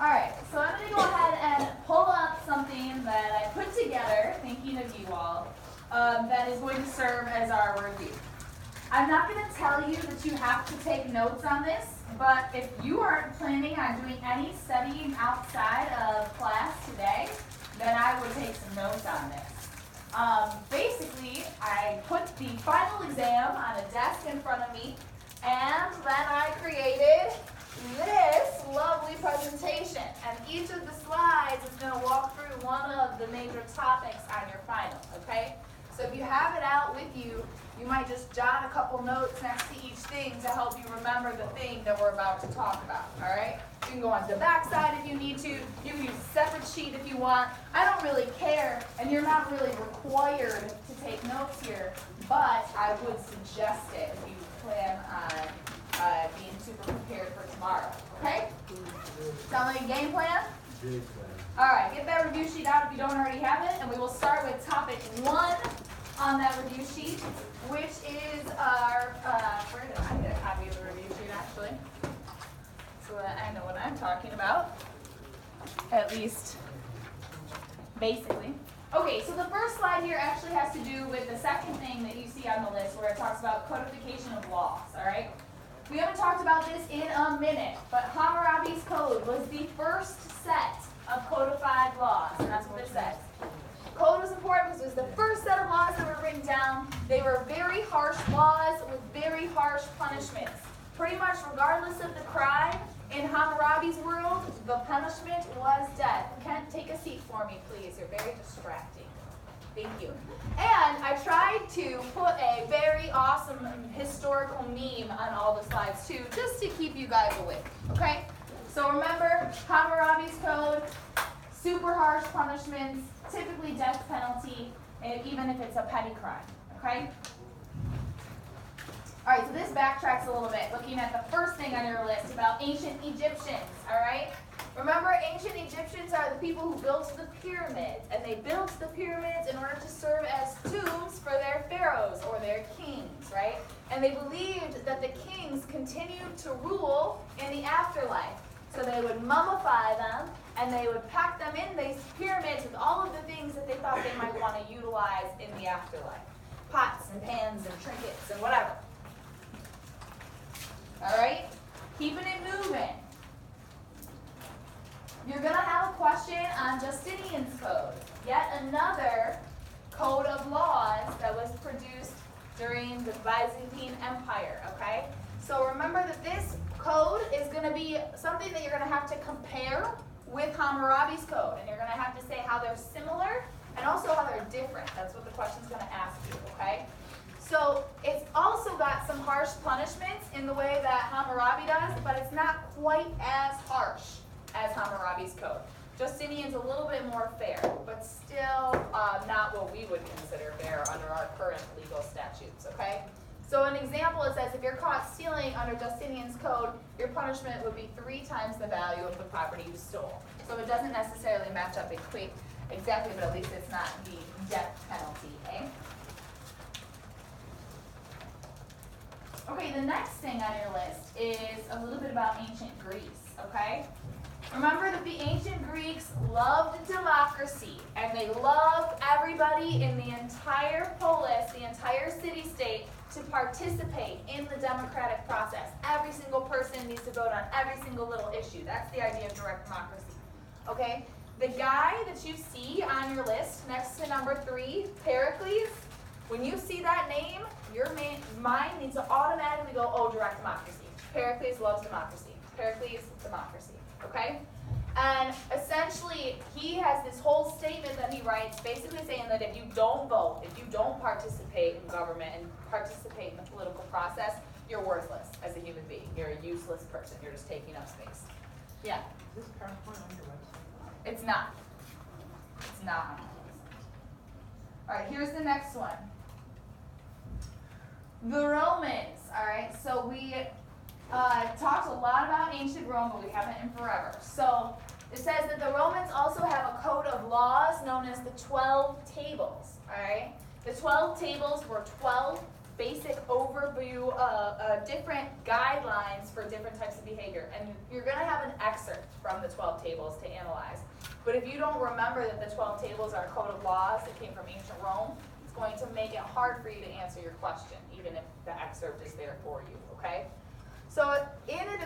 Alright, so I'm going to go ahead and pull up something that I put together, thinking of you all, that is going to serve as our review. I'm not going to tell you that you have to take notes on this, but if you aren't planning on doing any studying outside of class today, then I would take some notes on this. Basically, I put the final exam on a desk in front of me, and then I created this lovely presentation. And each of the slides is going to walk through one of the major topics on your final, okay? So if you have it out with you, you might just jot a couple notes next to each thing to help you remember the thing that we're about to talk about, all right? You can go on the back side if you need to. You can use a separate sheet if you want. I don't really care, and you're not really required to take notes here, but I would suggest it if you plan on being super prepared for tomorrow, okay? Sound like a game plan? All right, get that review sheet out if you don't already have it, and we will start with topic 1 on that review sheet, which is our, where did I get a copy of the review sheet actually, so that I know what I'm talking about, at least basically. Okay, so the first slide here actually has to do with the second thing that you see on the list where it talks about codification of laws, all right? We haven't talked about this in a minute, but Hammurabi's Code was the first set of codified laws, and that's what it says. Code was important because it was the first set of laws that were written down. They were very harsh laws with very harsh punishments. Pretty much regardless of the crime, in Hammurabi's world, the punishment was death. Kent, take a seat for me, please. You're very distracting. Thank you. And I tried to put a very awesome historical meme on all the slides too, just to keep you guys awake, okay? So remember, Hammurabi's Code, super harsh punishments, typically death penalty, even if it's a petty crime, okay? All right, so this backtracks a little bit, looking at the first thing on your list about ancient Egyptians, all right? Remember, ancient Egyptians are the people who built the pyramids, and they built the pyramids in order to serve as tombs for their pharaohs or their kings, right? And they believed that the kings continued to rule in the afterlife. So they would mummify them, and they would pack them in these pyramids with all of the things that they thought they might want to utilize in the afterlife. Pots and pans and trinkets and whatever. All right? Keeping it moving. You're going to have a question on Justinian's Code. Yet another code of laws that was produced during the Byzantine Empire, okay? So remember that this code is going to be something that you're going to have to compare with Hammurabi's Code. And you're going to have to say how they're similar and also how they're different. That's what the question's going to ask you, okay? So it's also got some harsh punishments in the way that Hammurabi does, but it's not quite as harsh as Hammurabi's Code. Justinian's a little bit more fair, but still not what we would consider fair under our current legal statutes, okay? So an example, it says if you're caught stealing under Justinian's Code, your punishment would be 3 times the value of the property you stole. So it doesn't necessarily match up exactly, but at least it's not the death penalty, eh? Okay, the next thing on your list is a little bit about ancient Greece, okay? Remember that the ancient Greeks loved democracy, and they loved everybody in the entire polis, the entire city-state, to participate in the democratic process. Every single person needs to vote on every single little issue. That's the idea of direct democracy, okay? The guy that you see on your list next to number 3, Pericles, when you see that name, your mind needs to automatically go, oh, direct democracy. Pericles loves democracy. Pericles, democracy, okay? And essentially, he has this whole statement that he writes basically saying that if you don't vote, if you don't participate in government and participate in the political process, you're worthless as a human being. You're a useless person. You're just taking up space. Yeah? Is this PowerPoint on your website? It's not. It's not. All right, here's the next one. The Romans, all right? So we talked a lot about ancient Rome, but we haven't in forever. So it says that the Romans also have a code of laws known as the 12 Tables, all right? The 12 Tables were 12 basic overview of different guidelines for different types of behavior. And you're going to have an excerpt from the 12 tables to analyze. But if you don't remember that the 12 tables are a code of laws that came from ancient Rome, it's going to make it hard for you to answer your question, even if the excerpt is there for you, okay? So in a